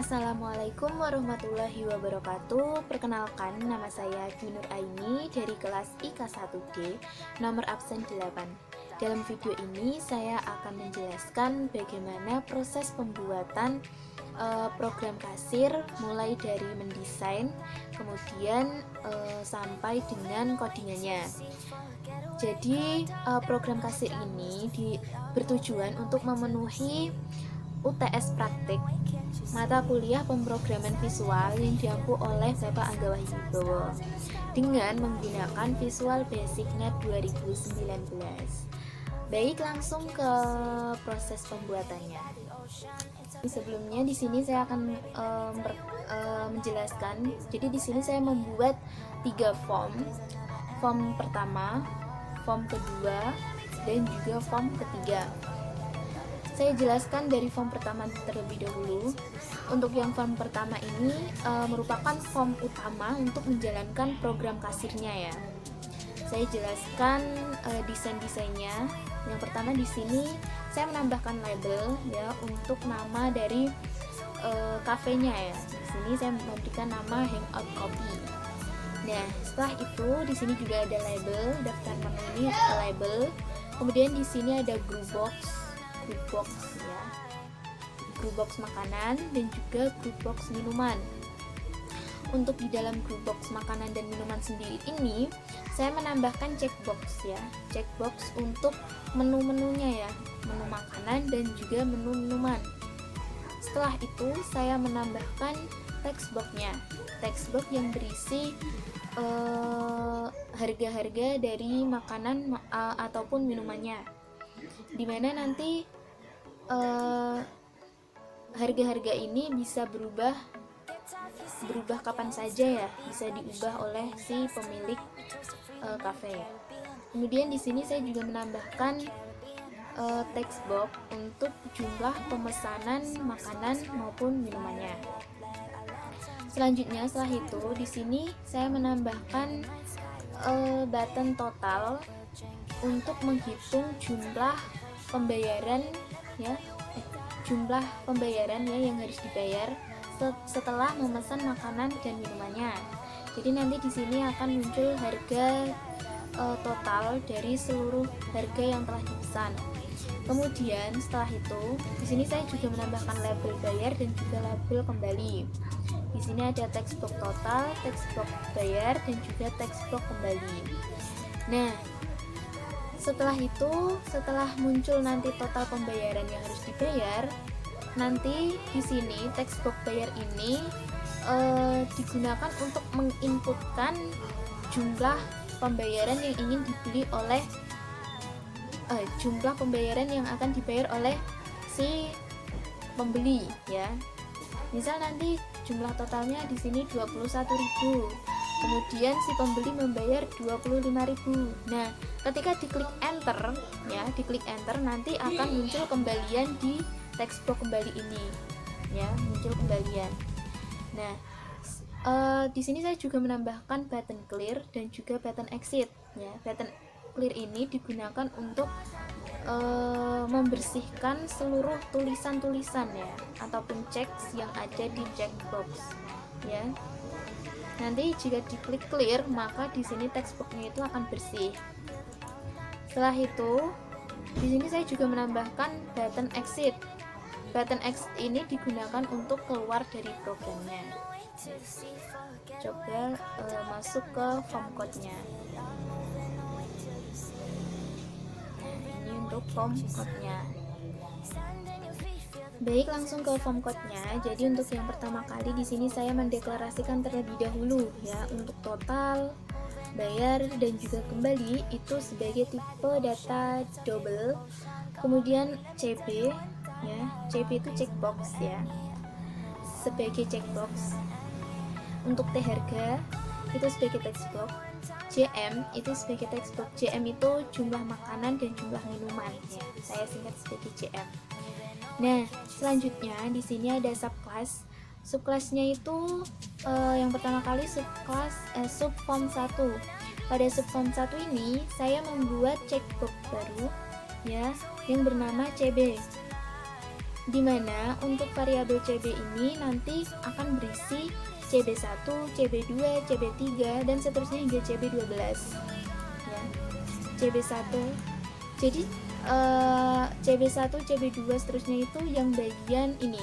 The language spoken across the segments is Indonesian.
Assalamualaikum warahmatullahi wabarakatuh. Perkenalkan, nama saya Junur Aini dari kelas IK 1D, nomor absen 8. Dalam video ini saya akan menjelaskan bagaimana proses pembuatan program kasir, mulai dari mendesain, kemudian sampai dengan codingannya. Jadi program kasir ini bertujuan untuk memenuhi UTS praktik mata kuliah pemrograman visual yang diampu oleh Bapak Angga Wahyuwibowo dengan menggunakan Visual Basic Net 2019. Baik, langsung ke proses pembuatannya. Sebelumnya di sini saya akan menjelaskan. Jadi di sini saya membuat 3 form. Form pertama, form kedua, dan juga form ketiga. Saya jelaskan dari form pertama terlebih dahulu. Untuk yang form pertama ini merupakan form utama untuk menjalankan program kasirnya ya. Saya jelaskan desain-desainnya. Yang pertama di sini saya menambahkan label ya untuk nama dari kafenya ya. Di sini saya memberikan nama Hangout Coffee. Nah, setelah itu di sini juga ada label, daftar menu ini label. Kemudian di sini ada group box ya, group box makanan dan juga group box minuman. Untuk di dalam group box makanan dan minuman sendiri ini saya menambahkan checkbox ya, checkbox untuk menu-menunya ya, menu makanan dan juga menu minuman. Setelah itu saya menambahkan textbox-nya, textbox yang berisi harga-harga dari makanan ataupun minumannya, dimana nanti harga-harga ini bisa berubah kapan saja ya, bisa diubah oleh si pemilik kafe. Kemudian di sini saya juga menambahkan text box untuk jumlah pemesanan makanan maupun minumannya. Selanjutnya setelah itu di sini saya menambahkan button total untuk menghitung jumlah pembayaran ya, jumlah pembayaran ya yang harus dibayar setelah memesan makanan dan minumannya. Jadi nanti di sini akan muncul harga total dari seluruh harga yang telah dipesan. Kemudian setelah itu di sini saya juga menambahkan label bayar dan juga label kembali. Di sini ada text box total, text box bayar dan juga text box kembali. Nah, setelah itu, setelah muncul nanti total pembayaran yang harus dibayar, nanti di sini text box bayar ini digunakan untuk menginputkan jumlah pembayaran yang ingin dibeli oleh jumlah pembayaran yang akan dibayar oleh si pembeli ya. Misal nanti jumlah totalnya di sini 21.000. Kemudian si pembeli membayar 25.000. Nah, ketika diklik enter ya, diklik enter nanti akan muncul kembalian di text box kembali ini. Ya, muncul kembalian. Nah, di sini saya juga menambahkan button clear dan juga button exit ya. Button clear ini digunakan untuk membersihkan seluruh tulisan-tulisan ya ataupun teks yang ada di checkbox ya. Nanti jika diklik clear maka di sini textbox-nya itu akan bersih. Setelah itu di sini saya juga menambahkan button exit. Button exit ini digunakan untuk keluar dari programnya. Coba masuk ke form code-nya. Ini untuk form code-nya. Baik, langsung ke form code-nya. Jadi untuk yang pertama kali di sini saya mendeklarasikan terlebih dahulu ya untuk total, bayar dan juga kembali itu sebagai tipe data double. Kemudian CB ya, CB itu checkbox ya. Sebagai checkbox. Untuk T harga itu sebagai textbox. JM itu sebagai textbox. JM itu jumlah makanan dan jumlah minuman ya. Saya singkat sebagai JM. Nah, selanjutnya di sini ada subclass. Subclassnya itu yang pertama kali subform 1. Pada subform 1 ini saya membuat checkbox baru ya yang bernama CB. dimana untuk variabel CB ini nanti akan berisi CB1, CB2, CB3 dan seterusnya hingga CB12 ya. CB1 jadi CB1, CB2 seterusnya itu yang bagian ini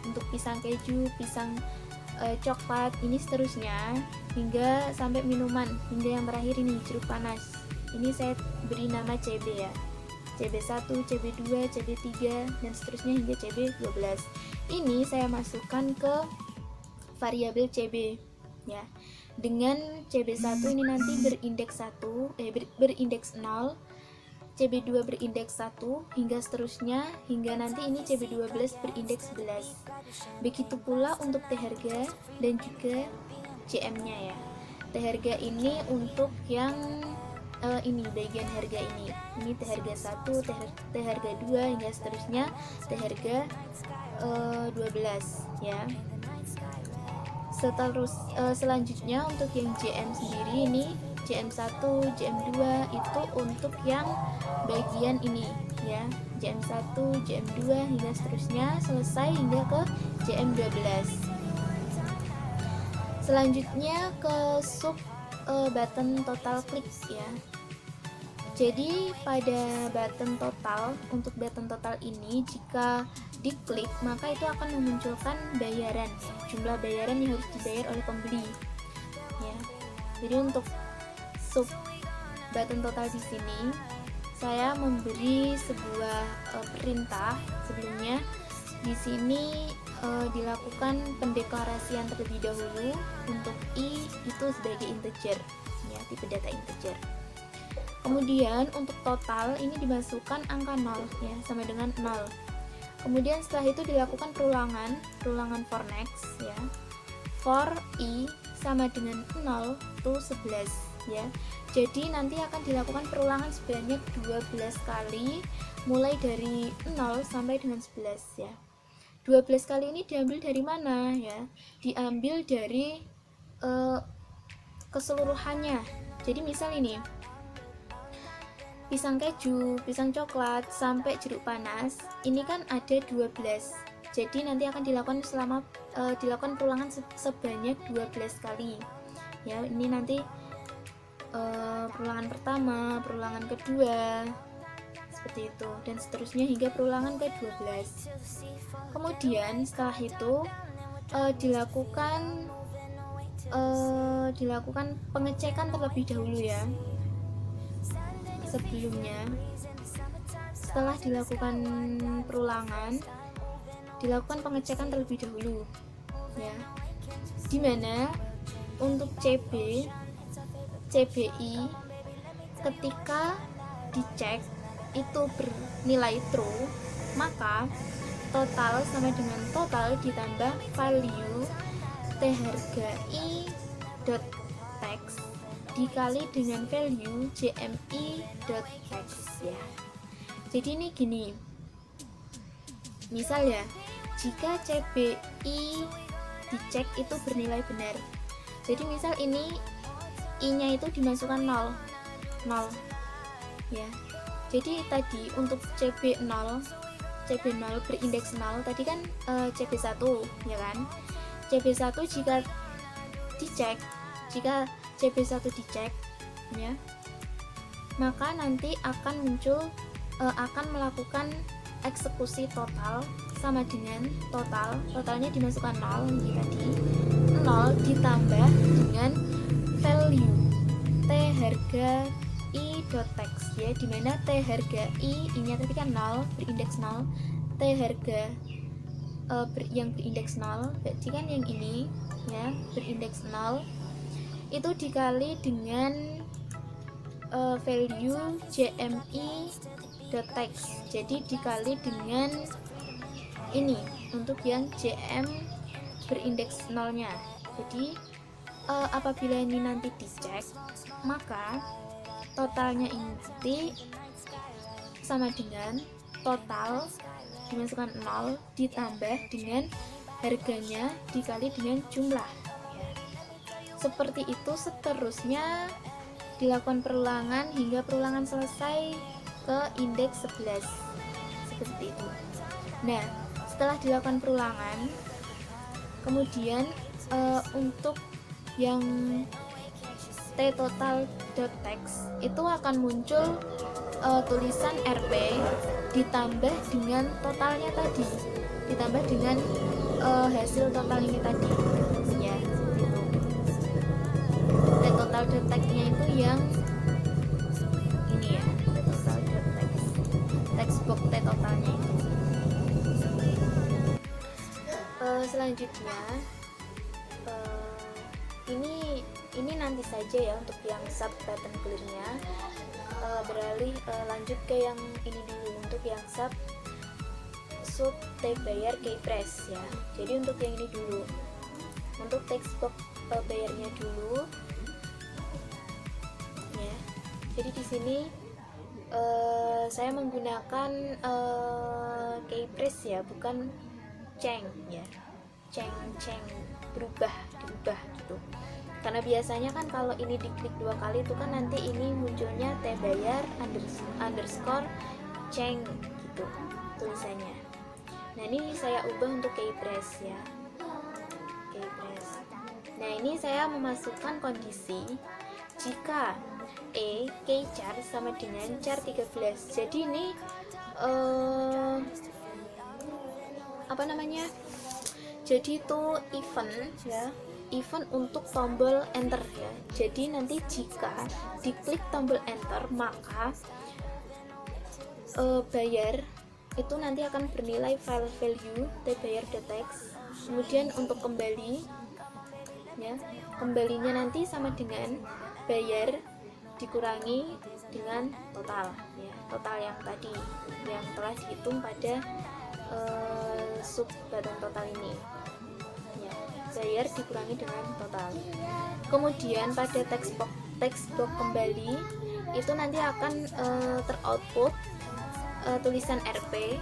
untuk pisang keju, pisang coklat ini seterusnya hingga sampai minuman, hingga yang terakhir ini jeruk panas. Ini saya beri nama CB ya. CB1, CB2, CB3 dan seterusnya hingga CB12. Ini saya masukkan ke variabel CB ya. Dengan CB1 ini nanti berindeks 1, berindeks 0, CB2 berindeks 1 hingga seterusnya hingga nanti ini CB12 berindeks 11. Begitu pula untuk T harga dan juga JM-nya ya. T harga ini untuk yang ini bagian harga ini T harga 1, T harga 2 hingga seterusnya T harga 12 ya. Selanjutnya untuk yang JM sendiri ini JM1, JM2 itu untuk yang bagian ini ya, JM1, JM2 hingga seterusnya selesai hingga ke JM12. Selanjutnya ke sub button total klik ya. Jadi pada button total, untuk button total ini jika diklik maka itu akan memunculkan bayaran, jumlah bayaran yang harus dibayar oleh pembeli ya. Jadi untuk sub button total di sini saya memberi sebuah perintah sebelumnya. Di sini dilakukan pendeklarasian terlebih dahulu untuk i itu sebagai integer ya, tipe data integer. Kemudian untuk total ini dimasukkan angka 0 ya, sama dengan 0. Kemudian setelah itu dilakukan perulangan for next ya. For i sama dengan 0 to 11 ya. Jadi nanti akan dilakukan perulangan sebanyak 12 kali mulai dari 0 sampai dengan 11 ya. 12 kali ini diambil dari mana ya? Diambil dari keseluruhannya. Jadi misal ini pisang keju, pisang coklat sampai jeruk panas ini kan ada 12. Jadi nanti akan dilakukan dilakukan perulangan sebanyak 12 kali ya. Ini nanti perulangan pertama, perulangan kedua seperti itu dan seterusnya hingga perulangan ke-12. Kemudian setelah itu dilakukan pengecekan terlebih dahulu ya. Sebelumnya setelah dilakukan perulangan dilakukan pengecekan terlebih dahulu ya, dimana untuk CBI ketika dicek itu bernilai true maka total sama dengan total ditambah value T harga i dot text dikali dengan value JMI.x ya. Jadi ini gini, misal ya, jika CBI dicek itu bernilai benar, jadi misal ini i nya itu dimasukkan 0 ya. Jadi tadi untuk CB0 berindeks 0 tadi kan CB1 ya kan. CB1 jika CB1 dicek ya, maka nanti akan muncul akan melakukan eksekusi total sama dengan totalnya dimasukkan 0 tadi 0 ditambah dengan value T harga i.text ya, dimana T harga i nya tadi kan 0 berindeks 0, T harga yang berindeks 0 berarti kan yang ini ya berindeks 0 itu dikali dengan value JMI.text, jadi dikali dengan ini untuk yang JM berindeks 0 nya. Jadi apabila ini nanti dicek maka totalnya ini nanti sama dengan total dimasukkan 0 ditambah dengan harganya dikali dengan jumlah. Seperti itu seterusnya dilakukan perulangan hingga perulangan selesai ke indeks 11 seperti itu. Nah, setelah dilakukan perulangan, kemudian untuk yang ttotal.text itu akan muncul tulisan RP ditambah dengan totalnya tadi, ditambah dengan hasil total ini tadi, ya seperti itu. Ttotal.text-nya itu yang ini ya, ttotal.text, textbox totalnya itu. Selanjutnya ini nanti saja ya untuk yang sub button clear-nya. Beralih lanjut ke yang ini dulu, untuk yang sub bayar keypress ya. Jadi untuk yang ini dulu, untuk textbox bayarnya dulu ya. Jadi di sini saya menggunakan keypress ya, bukan ceng ya, ceng diubah gitu. Karena biasanya kan kalau ini diklik 2 kali itu kan nanti ini munculnya tbayar underscore ceng gitu tulisannya. Nah ini saya ubah untuk keypress ya, keypress. Nah ini saya memasukkan kondisi jika keychar sama dengan char 13. Jadi ini jadi itu event ya, event untuk tombol enter ya. Jadi nanti jika diklik tombol enter maka bayar itu nanti akan bernilai file value tbayar.text. Kemudian untuk kembali ya, kembalinya nanti sama dengan bayar dikurangi dengan total ya, total yang tadi yang telah dihitung pada sub button total ini ya, bayar dikurangi dengan total. Kemudian pada textbox kembali itu nanti akan teroutput tulisan RP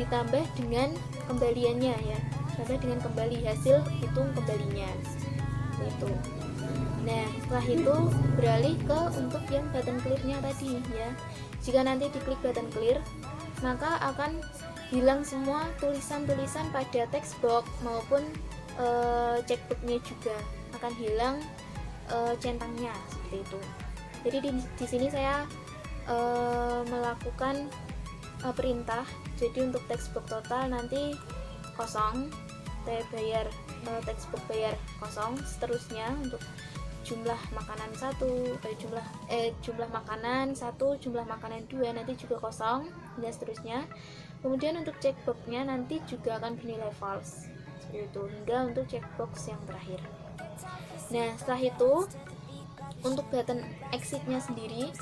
ditambah dengan kembaliannya ya, ditambah dengan kembali hasil hitung kembalinya itu. Nah setelah itu beralih ke untuk yang button clear-nya tadi ya. Jika nanti diklik button clear maka akan hilang semua tulisan-tulisan pada textbox maupun checkbooknya juga akan hilang centangnya seperti itu. Jadi di sini saya melakukan perintah. Jadi untuk textbook total nanti kosong, bayar textbook bayar kosong, seterusnya untuk jumlah makanan jumlah makanan 1, jumlah makanan 2 nanti juga kosong dan seterusnya. Kemudian untuk checkboxnya nanti juga akan bernilai false seperti itu, hingga untuk checkbox yang terakhir. Nah setelah itu untuk button exitnya sendiri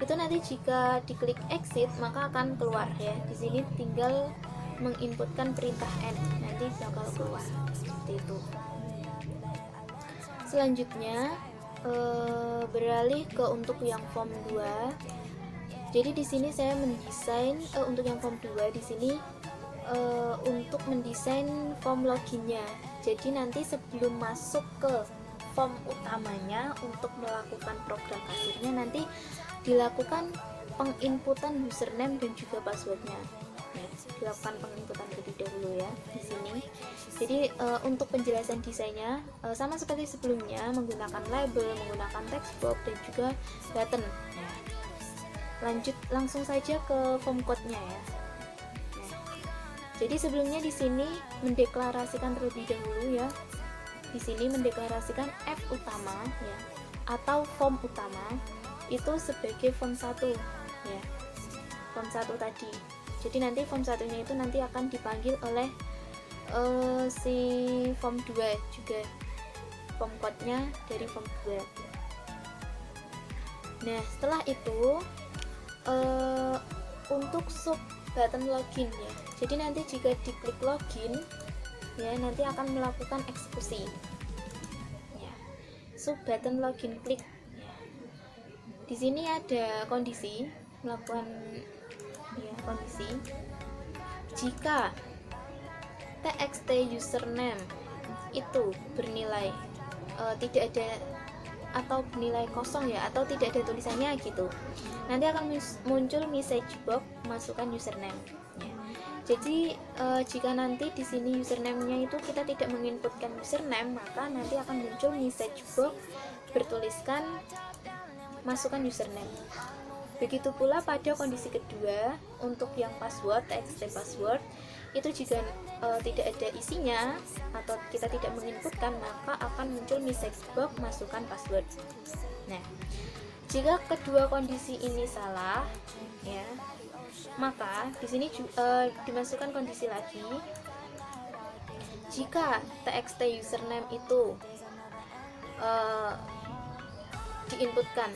itu nanti jika diklik exit maka akan keluar ya. Di sini tinggal menginputkan perintah N, nanti bakal keluar seperti itu. Selanjutnya beralih ke untuk yang form 2. Jadi di sini saya mendesain untuk yang form 2 di sini untuk mendesain form loginnya. Jadi nanti sebelum masuk ke form utamanya untuk melakukan program kasirnya nanti dilakukan penginputan username dan juga passwordnya. Dilakukan penginputan terlebih dahulu ya di sini. Jadi untuk penjelasan desainnya sama seperti sebelumnya, menggunakan label, menggunakan textbox dan juga button. Ya. Lanjut langsung saja ke form code-nya ya. Nah, jadi sebelumnya di sini mendeklarasikan terlebih dahulu ya. Di sini mendeklarasikan F utama ya atau form utama itu sebagai form 1 ya. Form 1 tadi. Jadi nanti form satunya itu nanti akan dipanggil oleh si form 2 juga, form code-nya dari form 2. Nah setelah itu untuk sub button login ya, jadi nanti jika diklik login ya nanti akan melakukan eksekusi ya, sub button login klik ya. Di sini ada kondisi melakukan ya, kondisi jika txt username itu bernilai tidak ada atau bernilai kosong ya, atau tidak ada tulisannya gitu, nanti akan muncul message box memasukkan username ya. Jadi jika nanti di sini username-nya itu kita tidak menginputkan username, maka nanti akan muncul message box bertuliskan masukkan username. Begitu pula pada kondisi kedua, untuk yang password, txt password itu jika tidak ada isinya atau kita tidak menginputkan, maka akan muncul message box masukkan password. Nah, jika kedua kondisi ini salah ya, maka di sini dimasukkan kondisi lagi. Jika txt username itu diinputkan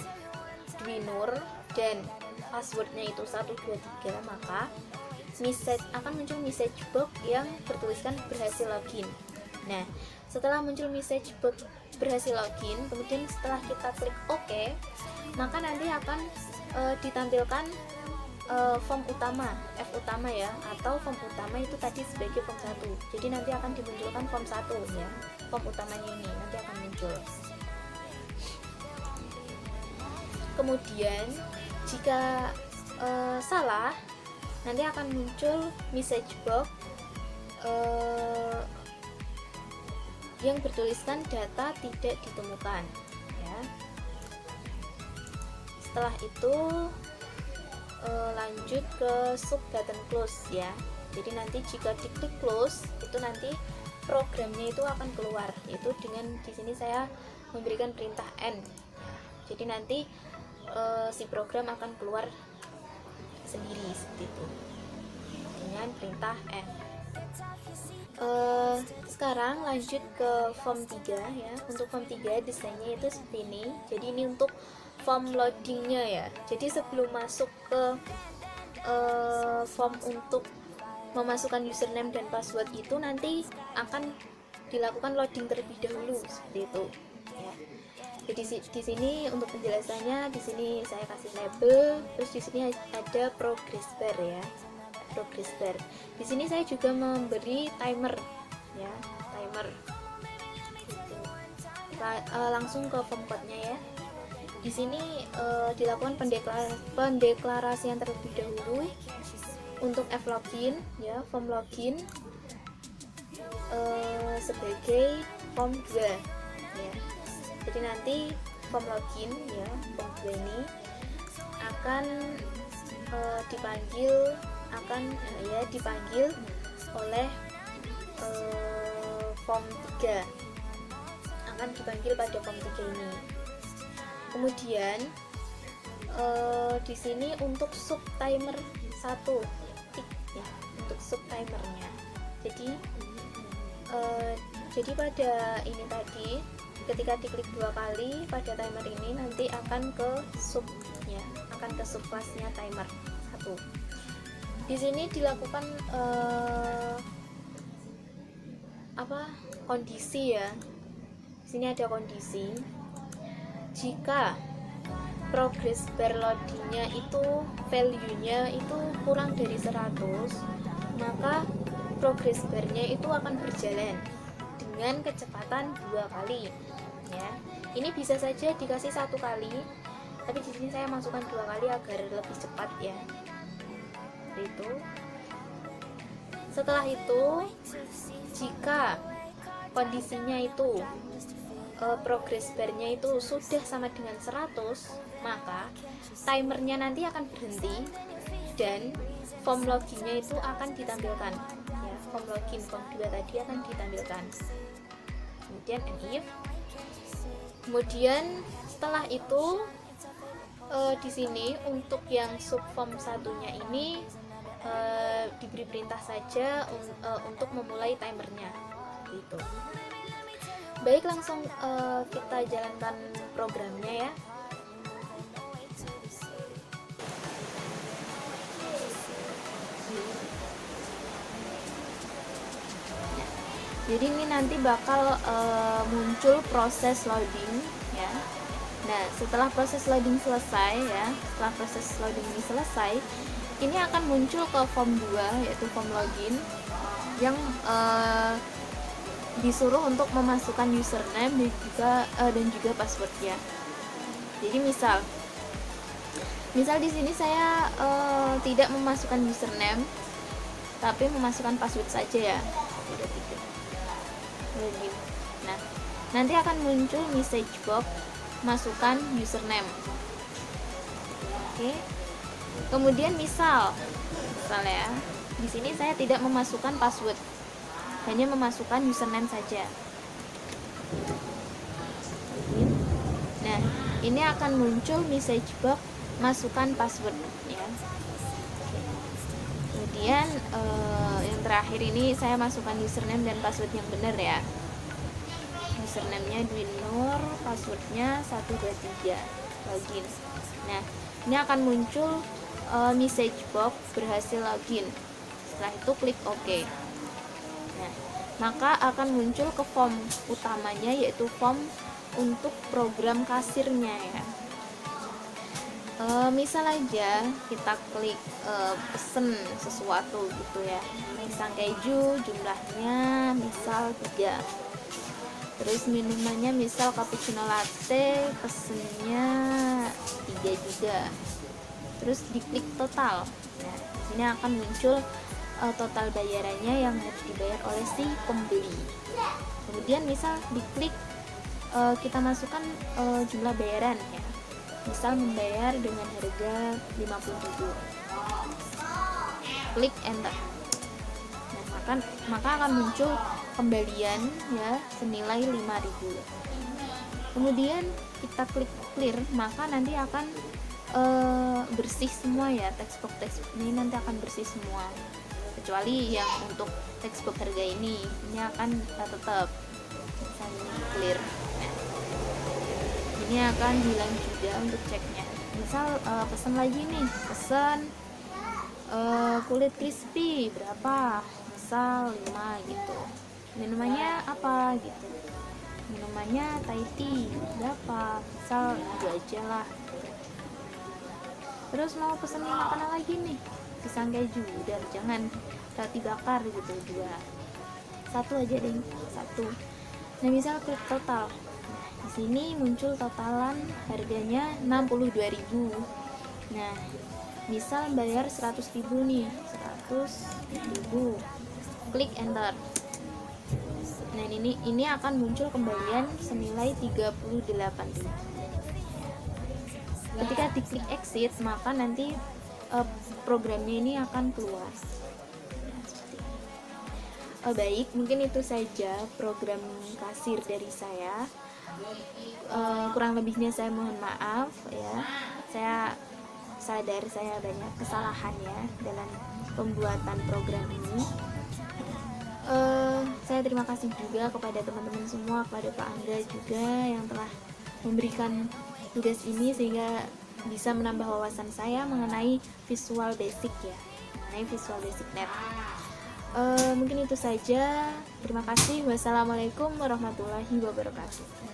Dwinur dan passwordnya itu 123, maka akan muncul message box yang bertuliskan berhasil login. Nah, setelah muncul message box berhasil login, kemudian setelah kita klik OK, maka nanti akan ditampilkan form utama, F utama ya, atau form utama itu tadi sebagai form 1. Jadi nanti akan dimunculkan form 1 ya. Form utamanya ini nanti akan muncul. Kemudian jika salah, nanti akan muncul message box yang bertuliskan data tidak ditemukan ya. Setelah itu lanjut ke sub button close ya. Jadi nanti jika diklik close, itu nanti programnya itu akan keluar. Itu dengan di sini saya memberikan perintah N. Jadi nanti si program akan keluar sendiri seperti itu dengan perintah N. Sekarang lanjut ke form 3 ya. Untuk form 3 desainnya itu seperti ini. Jadi ini untuk form loadingnya ya. Jadi sebelum masuk ke form untuk memasukkan username dan password itu nanti akan dilakukan loading terlebih dahulu seperti itu ya. Jadi di sini untuk penjelasannya, di sini saya kasih label, terus di sini ada progress bar ya, progress bar. Di sini saya juga memberi timer ya, timer. Langsung ke form code-nya ya. Di sini dilakukan pendeklarasian terlebih dahulu untuk F login ya, form login sebagai form 2 ya. Jadi nanti form login ya, form 2 ini akan dipanggil oleh form 3, akan dipanggil pada form 3 ini. Kemudian di sini untuk sub timer 1 ya, untuk sub timernya. Jadi pada ini tadi ketika diklik 2 kali pada timer ini nanti akan ke sub ya, akan ke sub kelasnya timer 1. Di sini dilakukan kondisi ya. Di sini ada kondisi. Jika progress bar loadingnya itu value-nya itu kurang dari 100, maka progress bar-nya itu akan berjalan dengan kecepatan 2 kali ya. Ini bisa saja dikasih 1 kali, tapi di sini saya masukkan 2 kali agar lebih cepat ya. Itu. Setelah itu, jika kondisinya itu progress bar-nya itu sudah sama dengan 100, maka timernya nanti akan berhenti dan form login-nya itu akan ditampilkan ya. Form login form 2 tadi akan ditampilkan. Kemudian if. Kemudian setelah itu di sini untuk yang sub form 1-nya ini diberi perintah saja untuk memulai timernya gitu. Baik, langsung kita jalankan programnya ya. Jadi ini nanti bakal muncul proses loading ya. Nah, setelah proses loading selesai ya, setelah proses loading ini selesai, ini akan muncul ke form 2 yaitu form login yang disuruh untuk memasukkan username dan juga passwordnya. Jadi misal Misal di sini saya tidak memasukkan username, tapi memasukkan password saja ya. Udah 3. Login. Nah, nanti akan muncul message box, masukkan username. Oke. Kemudian misal ya, di sini saya tidak memasukkan password, hanya memasukkan username saja. Nah, ini akan muncul message box, masukkan password ya. Kemudian yang terakhir ini saya masukkan username dan password yang benar ya. Username-nya Dwi Nur, passwordnya 123, login. Nah, ini akan muncul message box berhasil login. Setelah itu klik OK. Nah, maka akan muncul ke form utamanya, yaitu form untuk program kasirnya ya. Misal aja kita klik pesen sesuatu gitu ya, pisang keju, jumlahnya misal 3, terus minumannya misal cappuccino latte, pesennya 3 juga, terus diklik total. Nah, sini akan muncul total bayarannya yang harus dibayar oleh si pembeli. Kemudian misal diklik kita masukkan jumlah bayaran ya, misal membayar dengan harga 50.000, klik enter. Nah, maka akan muncul kembalian ya senilai 5.000. Kemudian kita klik clear, maka nanti akan bersih semua ya, textbox ini nanti akan bersih semua, kecuali yang untuk textbox harga ini akan tetap misalnya clear. Nah, ini akan hilang juga untuk ceknya. Misal pesan lagi nih, pesan kulit crispy berapa, misal 5 gitu, minumannya apa gitu, minumannya Thai tea berapa, misal 2 aja lah. Terus mau pesen makanan lagi nih, pisang keju, udah jangan roti bakar gitu, 2, 1 aja deh, 1. Nah, misal klik total. Nah, di sini muncul totalan harganya 62.000. Nah, misal bayar 100.000 nih, 100.000, klik enter. Nah, ini akan muncul kembalian senilai 38.000. Ketika diklik exit, maka nanti programnya ini akan keluar. Baik, mungkin itu saja program kasir dari saya. Kurang lebihnya saya mohon maaf ya. Saya sadar saya banyak kesalahan ya dalam pembuatan program ini. Saya terima kasih juga kepada teman-teman semua, kepada Pak Angga juga yang telah memberikan tugas ini sehingga bisa menambah wawasan saya mengenai Visual Basic ya, mengenai Visual Basic Net. Mungkin itu saja. Terima kasih. Wassalamualaikum warahmatullahi wabarakatuh.